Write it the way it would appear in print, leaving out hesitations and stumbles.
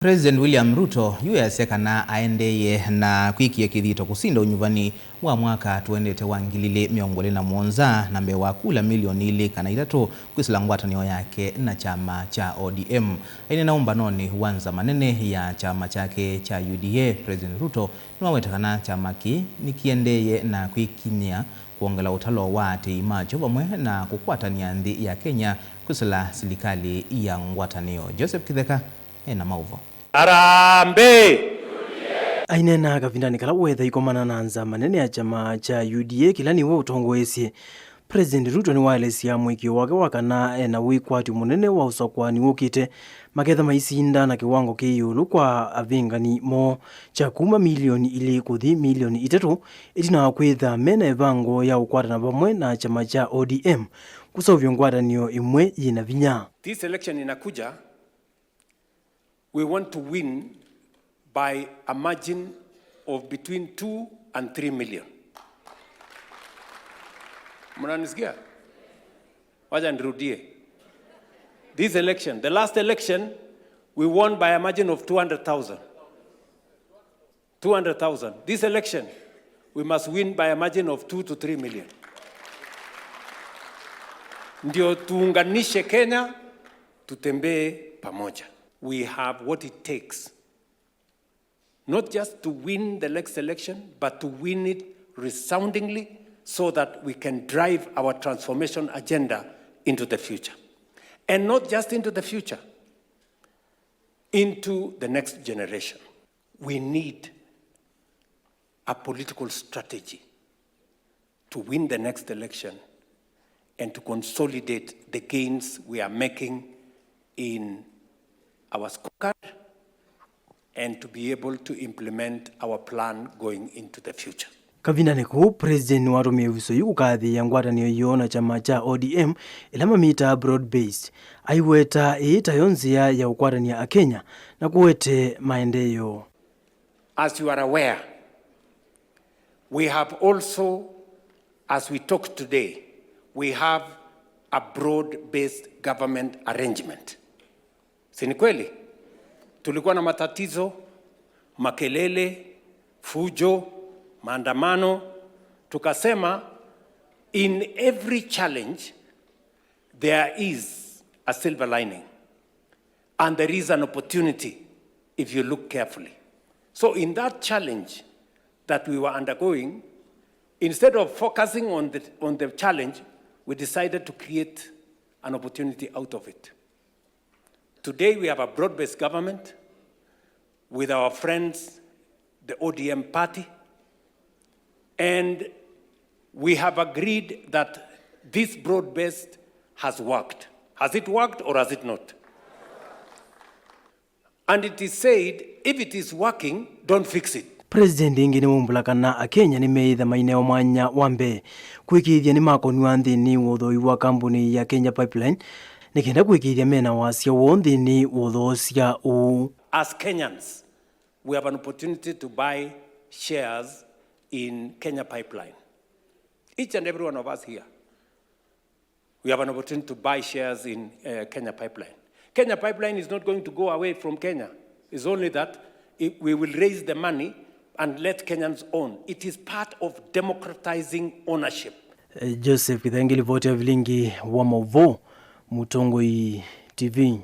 President William Ruto Easya Kana Aendeeye na Kwikia Kithito Kusinda Unyuvani wa mwaka tuendete wangilile miongole na mwonza na Mbee wa Kula Milioni ili Kana Itatu Kwisila Ngwatanio Yake na chama cha ODM. Aineena Umbanoni wa Nzama Nene ya chama chake cha UDA. President Ruto Niwaweta kana chama ki Nikiendeeye na Kwikinyia Kwongela Utalo wa tiimacho vamwe na Kukwatan'ya nthi ya Kenya Kwisila serikali ya Ngwatanio. Joseph Kitheka ena mauvo. Harambee! Aineena kavindani kala wetha ikomana na Nzama Nene ya chama cha UDA kila niwe utongoesye. President Ruto ni waelesya mwikio wake wa kana na wikwati munene wa usakwani wukite maketha maisinda na kiwango kiyulu kwa avingani mo cha kuma milioni ili kuthi milioni itatu itina kwitha mena evango ya ukwatana vamwe na chama cha ODM kusovya ngwatanio imwe yina vinya. This election inakuja, we want to win by a margin of between 2 and 3 million. Mnanisikia? Wacha nirudie. This election, the last election, we won by a margin of 200,000. 200,000. This election, we must win by a margin of 2 to 3 million. Ndio tuunganishe Kenya, tutembee pamoja. We have what it takes, not just to win the next election, but to win it resoundingly so that we can drive our transformation agenda into the future. And not just into the future, into the next generation. We need a political strategy to win the next election and to consolidate the gains we are making in our scorecard and to be able to implement our plan going into the future. Kavindani ku President watumie wiso yu kathi ya ngwatanio yona chama cha ODM ilama mita broad based aiweta iita yonzia ya ukwatania a Kenya na kuwete maendeyo. As you are aware, we have also, as we talk today, we have a broad-based government arrangement. Sini kweli? Tulikuwa na matatizo, makelele, fujo, maandamano. Tukasema, in every challenge, there is a silver lining. And there is an opportunity if you look carefully. So in that challenge that we were undergoing, instead of focusing on the challenge, we decided to create an opportunity out of it. Today we have a broad-based government with our friends, the ODM party, and we have agreed that this broad-based has worked. Has it worked or has it not? And it is said, if it is working, don't fix it. President ingine mumbulakana a Kenya ni meitha maineo mwanya wa Mbee kwikithia ni makoniwa nthini wothoi wa kampuni ya Kenya Pipeline nikenda kwikithia mena wasya wonthini wothosia u. As Kenyans, we have an opportunity to buy shares in Kenya Pipeline. Each and every one of us here, we have an opportunity to buy shares in Kenya Pipeline. Kenya Pipeline is not going to go away from Kenya. It's only that we will raise the money and let Kenyans own. It is part of democratizing ownership. Joseph Kithengeli vote ya vilingi wa Mauvo Mutongoi TV.